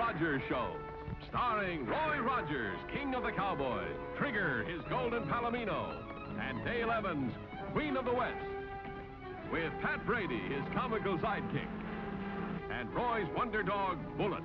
Rogers Show. Starring Roy Rogers, King of the Cowboys, Trigger, his golden Palomino, and Dale Evans, Queen of the West. With Pat Brady, his comical sidekick, and Roy's wonder dog, Bullet.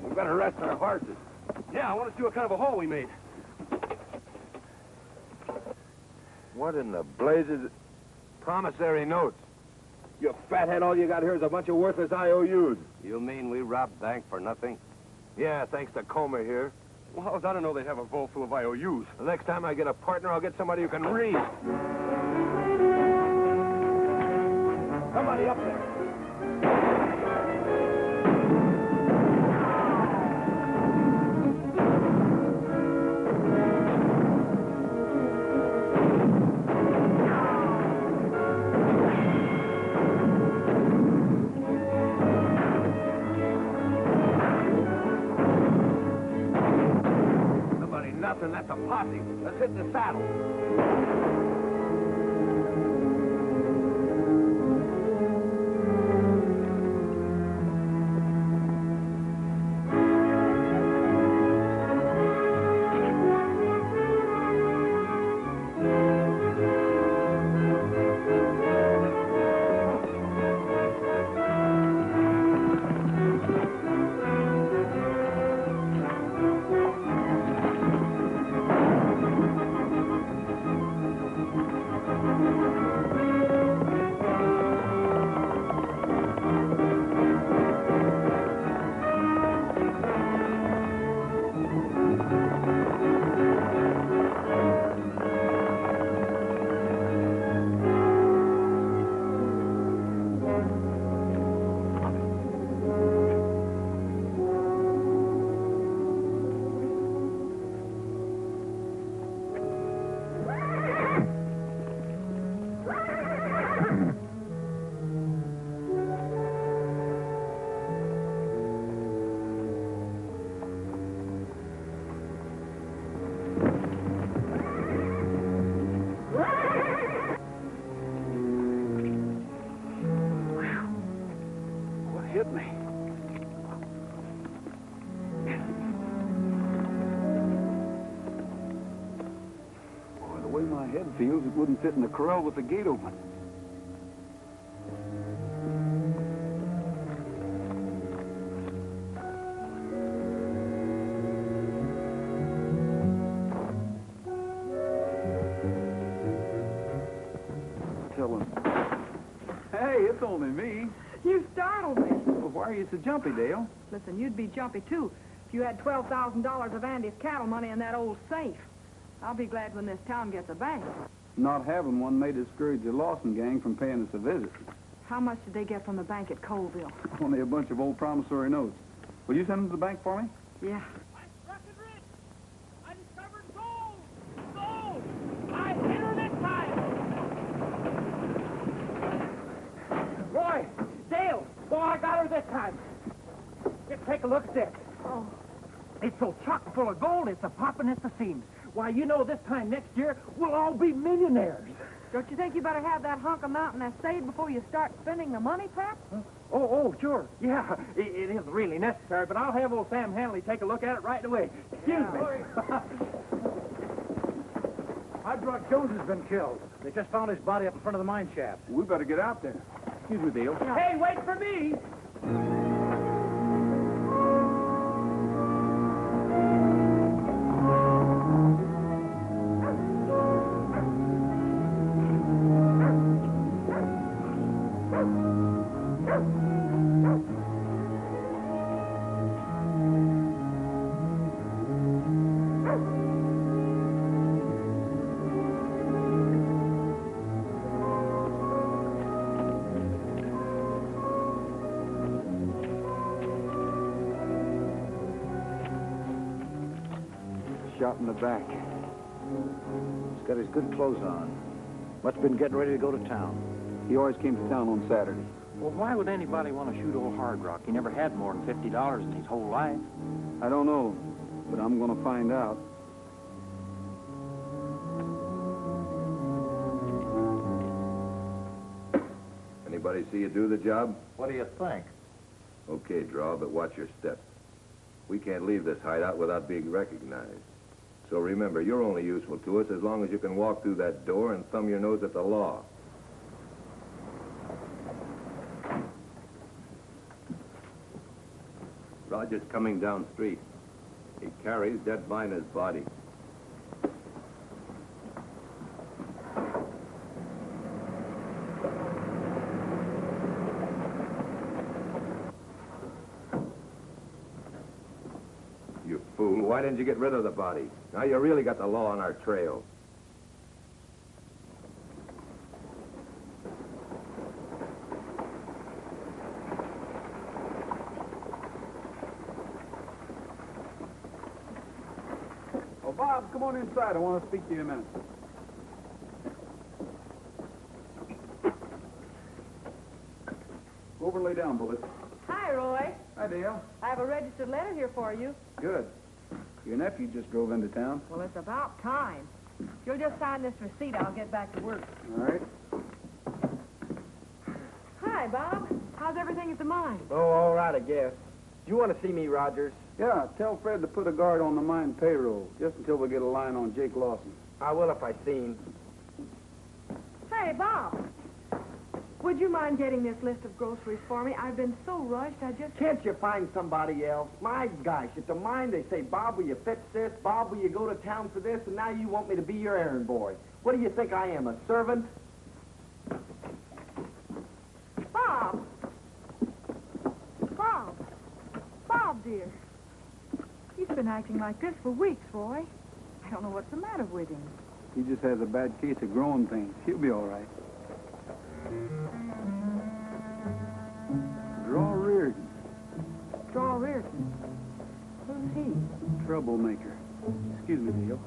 We better rest our horses. Yeah, I want to see what kind of a haul we made. What in the blazes? Promissory notes. You fathead, all you got here is a bunch of worthless IOUs. You mean we robbed bank for nothing? Yeah, thanks to Comer here. Well, how's I don't know they'd have a vault full of IOUs. The next time I get a partner, I'll get somebody who can read. Somebody up there. Nothing, that's a posse. Let's hit the saddle. Hit me. Boy, the way my head feels, it wouldn't fit in the corral with the gate open. Tell him. Hey, it's only me. You startled me. Well, why are you so jumpy, Dale? Listen, you'd be jumpy, too, if you had $12,000 of Andy's cattle money in that old safe. I'll be glad when this town gets a bank. Not having one may discourage the Lawson gang from paying us a visit. How much did they get from the bank at Colville? Only a bunch of old promissory notes. Will you send them to the bank for me? Yeah. I discovered gold! Gold! I hit her this time! Roy! Dale! Boy, I got her this time! Just take a look at this. Oh. It's so chock full of gold, it's a popping at the seams. Why, you know, this time next year, we'll all be millionaires. Don't you think you better have that hunk of mountain essayed before you start spending the money, Pat? Huh? Oh, sure. Yeah, it is really necessary, but I'll have old Sam Hanley take a look at it right away. Excuse me. Hydrock Jones has been killed. They just found his body up in front of the mine shaft. We better get out there. Excuse me, Dale. Hey, wait for me! Shot in the back. He's got his good clothes on. Must have been getting ready to go to town. He always came to town on Saturday. Well, why would anybody want to shoot old Hard Rock? He never had more than $50 in his whole life. I don't know, but I'm going to find out. Anybody see you do the job? What do you think? Okay, Draw, but watch your step. We can't leave this hideout without being recognized. So remember, you're only useful to us as long as you can walk through that door and thumb your nose at the law. Roger's coming down street. He carries dead miner's body. You fool, why didn't you get rid of the body? Now you really got the law on our trail. Oh, Bob, come on inside. I want to speak to you a minute. Go over and lay down, Bullet. Hi, Roy. Hi, Dale. I have a registered letter here for you. Good. Your nephew just drove into town. Well, it's about time. If you'll just sign this receipt, I'll get back to work. All right. Hi, Bob. How's everything at the mine? Oh, all right, I guess. You want to see me, Rogers? Yeah, tell Fred to put a guard on the mine payroll, just until we get a line on Jake Lawson. I will if I seen. Hey, Bob. Would you mind getting this list of groceries for me? I've been so rushed, I just... Can't you find somebody else? My gosh, at the mine they say, Bob, will you fix this? Bob, will you go to town for this? And now you want me to be your errand boy. What do you think I am, a servant? Bob! Bob! Bob, dear. He's been acting like this for weeks, Roy. I don't know what's the matter with him. He just has a bad case of growing pains. He'll be all right. Draw Reardon. Draw Reardon. Who's he? Troublemaker. Excuse me, Dale.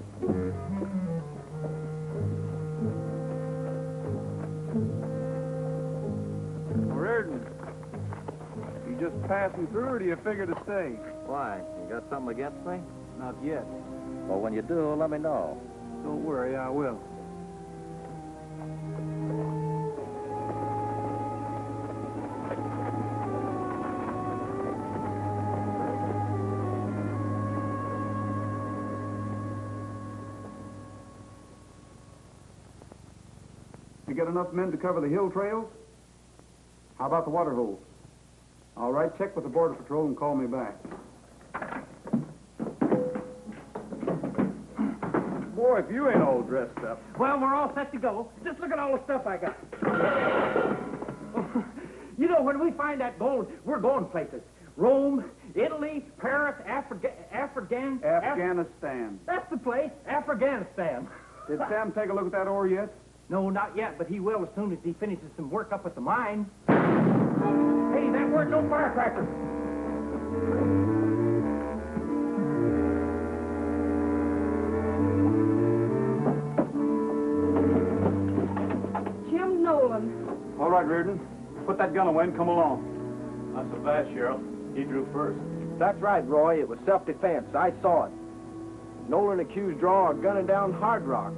Reardon. You just passing through, or do you figure to stay? Why? You got something against me? Not yet. Well, when you do, let me know. Don't worry, I will. You got enough men to cover the hill trails? How about the water holes? All right, check with the Border Patrol and call me back. Boy, if you ain't all dressed up. Well, we're all set to go. Just look at all the stuff I got. You know, when we find that gold, we're going places. Rome, Italy, Paris, Afghanistan. That's the place, Afghanistan. Did Sam take a look at that ore yet? No, not yet, but he will as soon as he finishes some work up at the mine. Hey, that weren't no firecracker. Jim Nolan. All right, Reardon. Put that gun away and come along. Not so fast, Sheriff. He drew first. That's right, Roy. It was self-defense. I saw it. Nolan accused Draw of gunning down Hard Rock.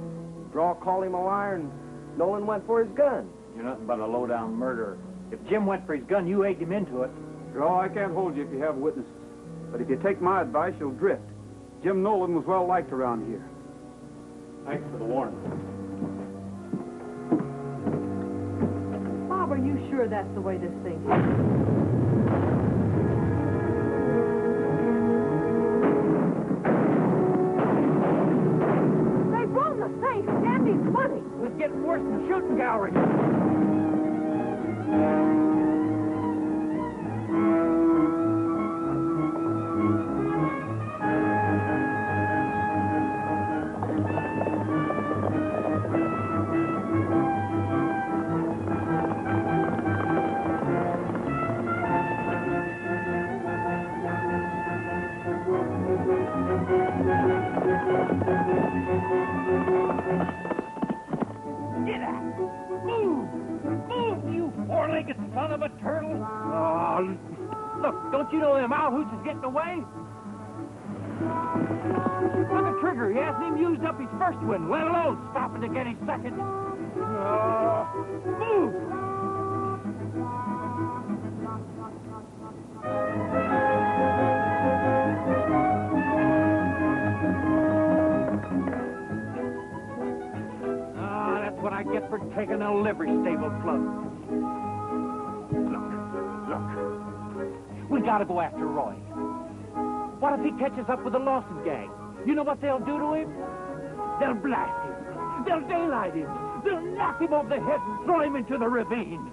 Draw called him a liar, and Nolan went for his gun. You're nothing but a low-down murderer. If Jim went for his gun, you egged him into it. Draw, I can't hold you if you have witnesses. But if you take my advice, you'll drift. Jim Nolan was well liked around here. Thanks for the warning. Bob, are you sure that's the way this thing is? The safe, Andy's money. It was getting worse than shooting gallery. Get out! Move! Move, you four-legged son of a turtle! Oh, look, don't you know them owl-hoots is getting away? Look at Trigger. He hasn't even used up his first one, let alone stopping to get his second. Move! That's what I get for taking a livery stable club. Look. We gotta go after Roy. What if he catches up with the Lawson gang? You know what they'll do to him? They'll blast him. They'll daylight him. They'll knock him over the head and throw him into the ravine.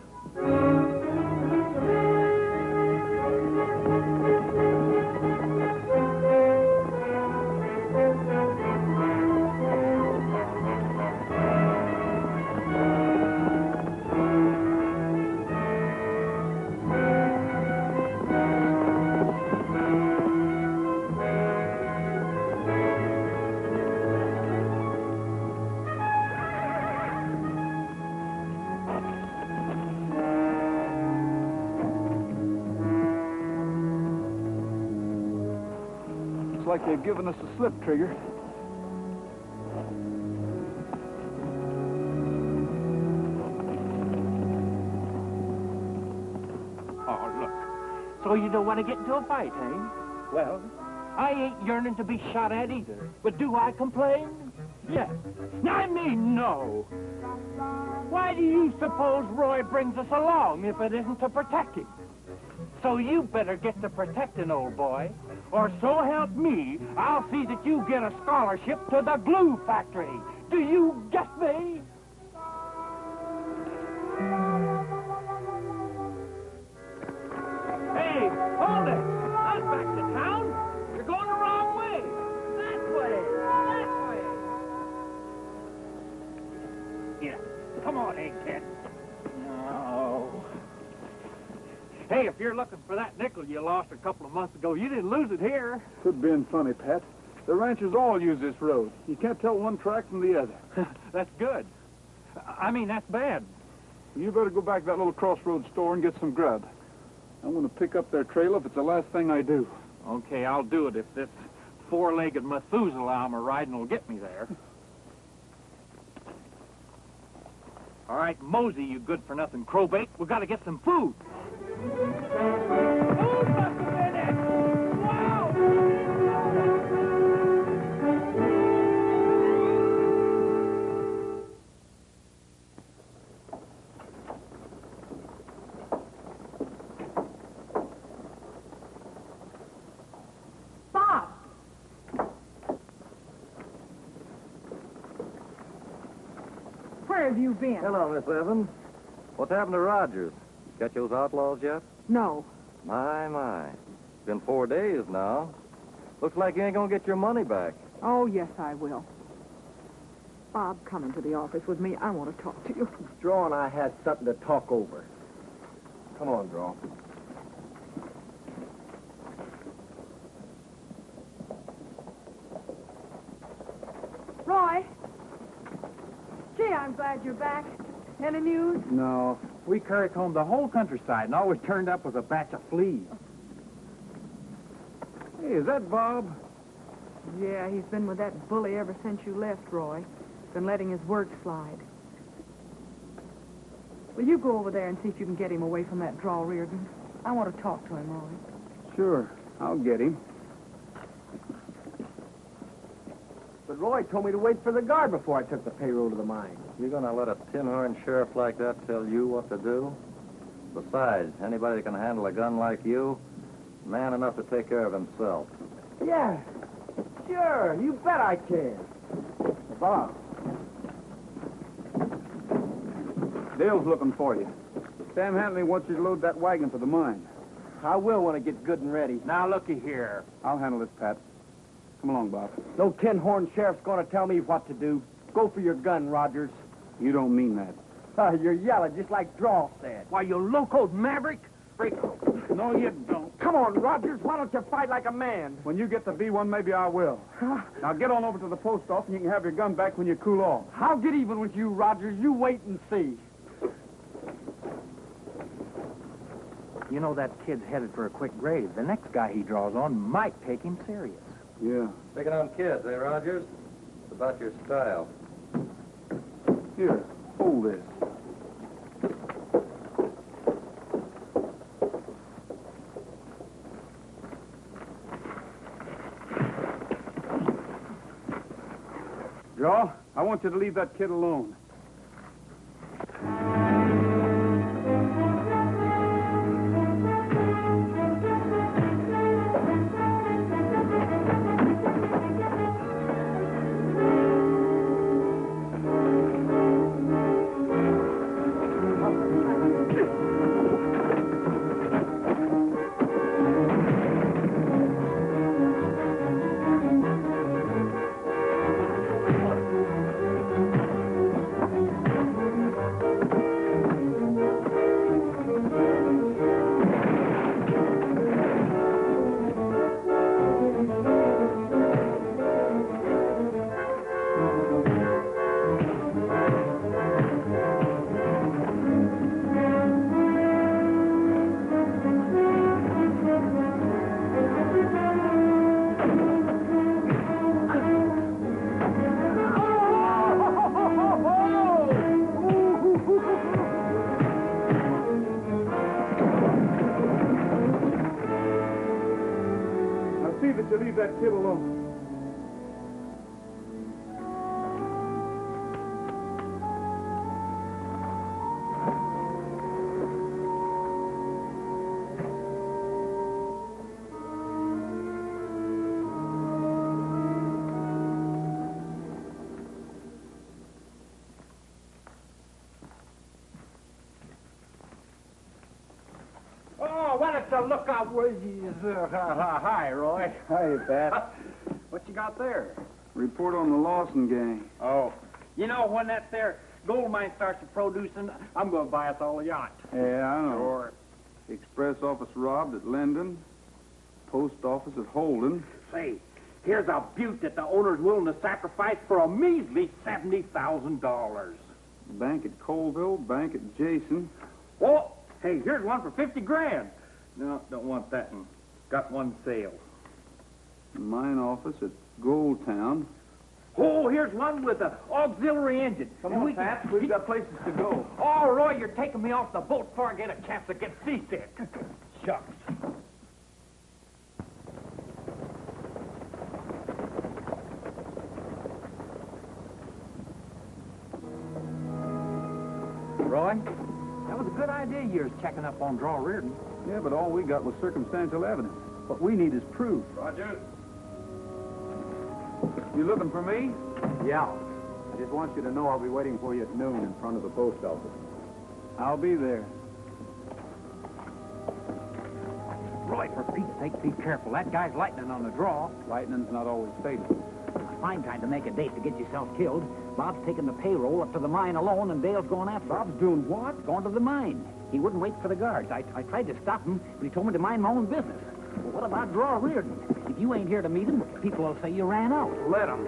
Like they've given us a slip, Trigger. Oh, look. So you don't want to get into a fight, eh? Well, I ain't yearning to be shot at either. But do I complain? Yes. I mean, no. Why do you suppose Roy brings us along if it isn't to protect him? So you better get to protecting, old boy. Or so help me, I'll see that you get a scholarship to the glue factory. Do you get me? Hey, hold it! Not back to town. You're going the wrong way. That way. Yeah. Come on, egghead. No. Hey, if you're looking for that nickel you lost a couple of months ago, you didn't lose it here. Could be in funny, Pat. The ranchers all use this road. You can't tell one track from the other. That's good. I mean, that's bad. You better go back to that little crossroads store and get some grub. I'm going to pick up their trail if it's the last thing I do. Okay, I'll do it if this four-legged Methuselah I'm a-riding will get me there. All right, mosey, you good-for-nothing crowbait. We've got to get some food. Who must have been it? Wow! Bob! Where have you been? Hello, Miss Evans. What's happened to Rogers? Got those outlaws yet? No. My. It's been 4 days now. Looks like you ain't gonna get your money back. Oh, yes, I will. Bob, come into the office with me. I want to talk to you. Draw and I had something to talk over. Come on, Draw. Roy! Gee, I'm glad you're back. Any news? No. We currycombed the whole countryside, and all we turned up was a batch of fleas. Hey, is that Bob? Yeah, he's been with that bully ever since you left, Roy. Been letting his work slide. Will you go over there and see if you can get him away from that draw, Reardon? I want to talk to him, Roy. Sure, I'll get him. But Roy told me to wait for the guard before I took the payroll to the mine. You're gonna let a tin-horn sheriff like that tell you what to do? Besides, anybody that can handle a gun like you, man enough to take care of himself. Yeah, sure. You bet I can. Bob. Dale's looking for you. Sam Hanley wants you to load that wagon for the mine. I will when I get good and ready. Now, looky here. I'll handle this, Pat. Come along, Bob. No tin-horn sheriff's going to tell me what to do. Go for your gun, Rogers. You don't mean that. You're yelling just like Draw said. Why, you locoed maverick. freak. No, you don't. Come on, Rogers. Why don't you fight like a man? When you get to be one, maybe I will. Now get on over to the post office and you can have your gun back when you cool off. I'll get even with you, Rogers. You wait and see. You know, that kid's headed for a quick grave. The next guy he draws on might take him serious. Yeah. Picking on kids, eh, Rogers? It's about your style. Here, hold this. Joe, I want you to leave that kid alone. Leave that kid alone. Oh, why don't you look out where you... Hi, Roy. Hey, Pat. What you got there? Report on the Lawson gang. Oh. You know, when that there gold mine starts to producing, I'm going to buy us all a yacht. Yeah, I know. Sure. Express office robbed at Linden. Post office at Holden. Say, here's a butte that the owner's willing to sacrifice for a measly $70,000. Bank at Colville. Bank at Jason. Oh, hey, here's one for 50 grand. No, don't want that one. Got one sale. Mine office at Goldtown. Oh, here's one with an auxiliary engine. Come on, Pat. We've got places to go. Oh, Roy, you're taking me off the boat before I get a chance to get seasick. Shucks. Roy, that was a good idea yours checking up on Draw Reardon. Yeah, but all we got was circumstantial evidence. What we need is proof. Roger. You looking for me? Yeah. I just want you to know I'll be waiting for you at noon in front of the post office. I'll be there. Roy, for Pete's sake, be careful. That guy's lightning on the draw. Lightning's not always fatal. A fine time to make a date to get yourself killed. Bob's taking the payroll up to the mine alone, and Dale's going after him. Bob's doing what? Going to the mine. He wouldn't wait for the guards. I tried to stop him, but he told me to mind my own business. Well, what about Draw Reardon? If you ain't here to meet him, people will say you ran out. Let him.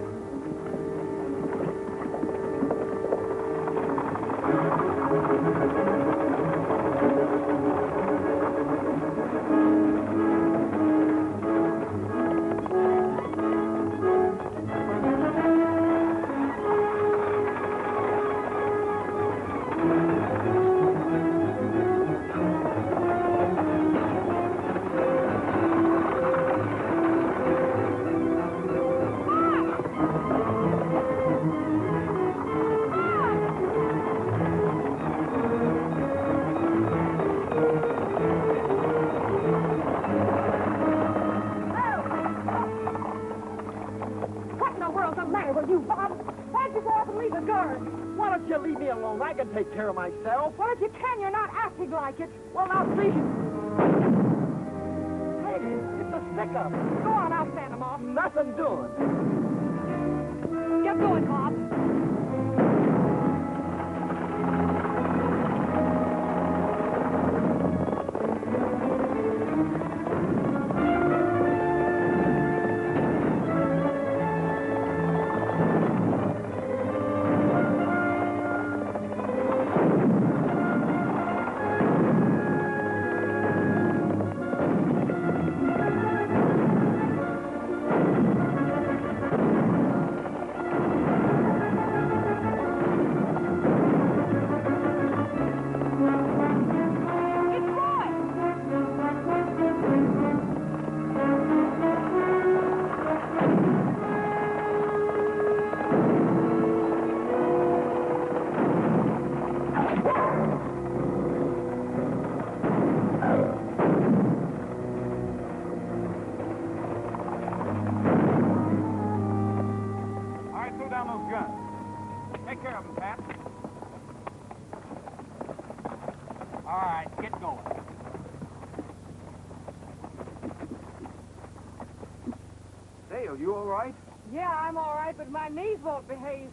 I can take care of myself. Well, if you can, you're not acting like it. Well, now, see. Hey, it's a stick-up. Go on, I'll stand them off. Nothing doing. Get going, Bob. those guns. Take care of them, Pat. All right, get going. Dale, you all right? Yeah, I'm all right, but my knees won't behave.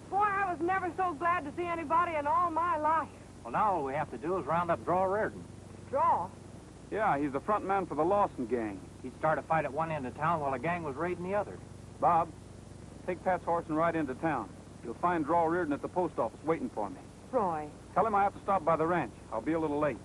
Boy, I was never so glad to see anybody in all my life. Well, now all we have to do is round up Draw Reardon. Draw? Yeah, he's the front man for the Lawson gang. He'd start a fight at one end of town while the gang was raiding the other. Bob, take Pat's horse and ride into town. You'll find Draw Reardon at the post office waiting for me. Roy. Tell him I have to stop by the ranch. I'll be a little late.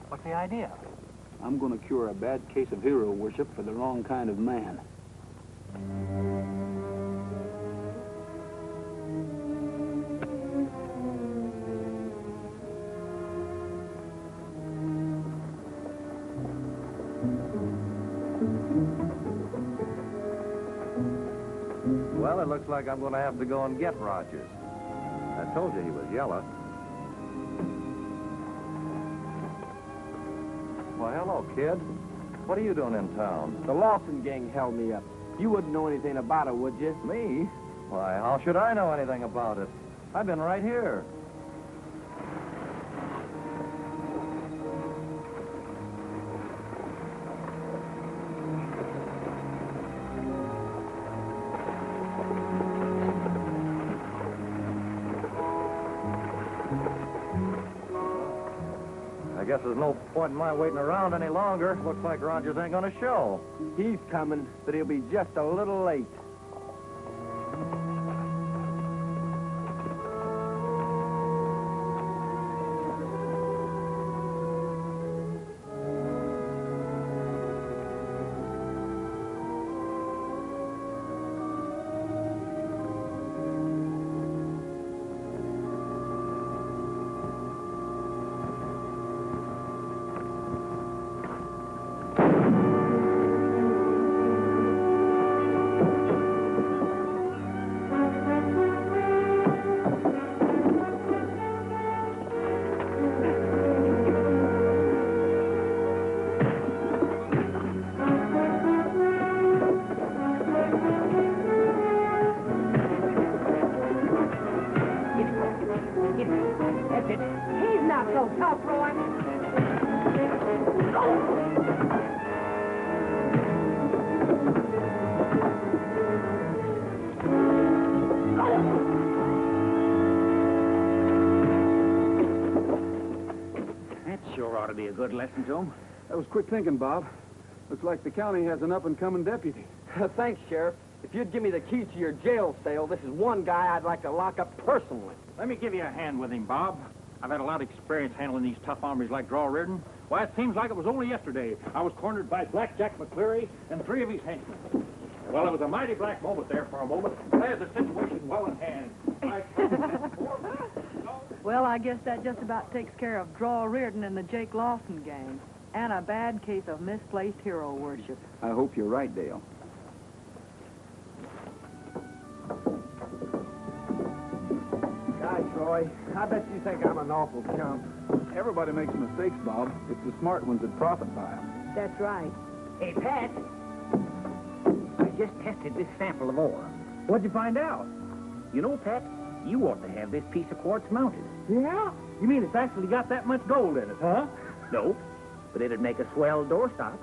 What's the idea? I'm going to cure a bad case of hero worship for the wrong kind of man. Well, it looks like I'm going to have to go and get Rogers. I told you he was yellow. Well, hello, kid. What are you doing in town? The Lawson gang held me up. You wouldn't know anything about it, would you? Me? Why, how should I know anything about it? I've been right here. I guess there's no point in my waiting around any longer. Looks like Rogers ain't gonna show. He's coming, but he'll be just a little late. That's it. He's not so tough, Roy. That sure ought to be a good lesson to him. That was quick thinking, Bob. Looks like the county has an up-and-coming deputy. Thanks, Sheriff. If you'd give me the keys to your jail cell, this is one guy I'd like to lock up personally. Let me give you a hand with him, Bob. I've had a lot of experience handling these tough hombres like Draw Reardon. Why, it seems like it was only yesterday. I was cornered by Blackjack McCleary and 3 of his henchmen. Well, it was a mighty black moment there for a moment. I had the situation well in hand. Well, I guess that just about takes care of Draw Reardon and the Jake Lawson gang. And a bad case of misplaced hero worship. I hope you're right, Dale. Gosh, Roy, I bet you think I'm an awful chump. Everybody makes mistakes, Bob. It's the smart ones that profit by them. That's right. Hey, Pat. I just tested this sample of ore. What'd you find out? You know, Pat, you ought to have this piece of quartz mounted. Yeah? You mean it's actually got that much gold in it, huh? Nope. But it'd make a swell doorstop.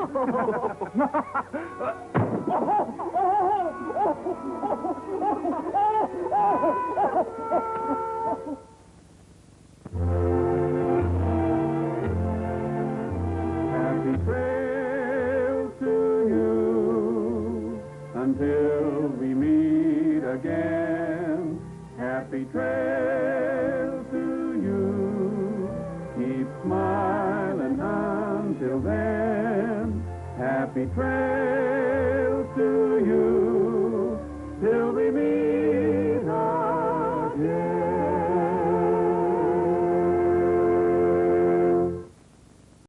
Happy trail to you until we meet again. Happy trail to you. Keep smiling until then. Happy trail.